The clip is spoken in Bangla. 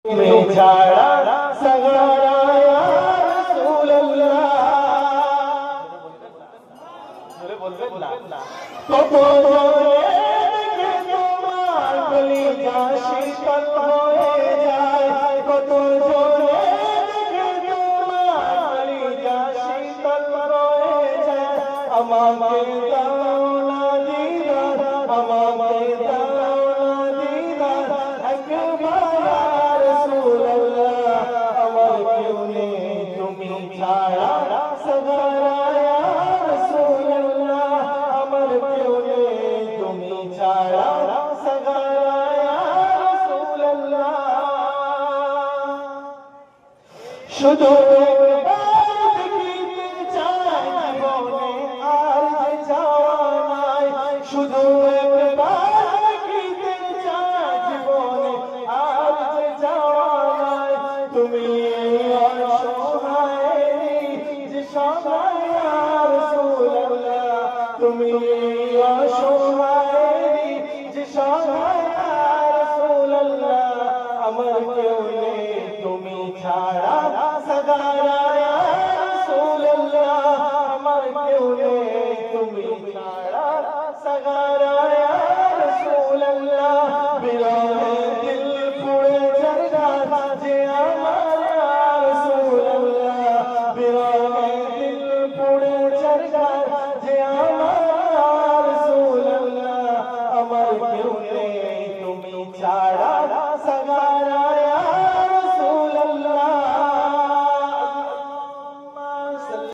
ছাড়া সাগারা ইয়া রাসূলুল্লাহ জোরে বলবেন না কত জোরে তোমার কলিজা শীতল হয়ে যায় কত জোরে তোমার কলিজা শীতল হয়ে যায় আমাকে দাও না দিদার আমাকে দাও না দিদার একবার রাসূলুল্লাহ আমার কেউ নেই তুমি ছাড়া সাগারা ইয়া রাসূলুল্লাহ আমার কেউ নেই তুমি ছাড়া সাগারা ইয়া রাসূলুল্লাহ শুধু শুধু একবার দেখিতে চাই জীবনে আর যে যাওয়া নাই তুমি অসহায় যে সবাই ইয়া রাসূলুল্লাহ তুমি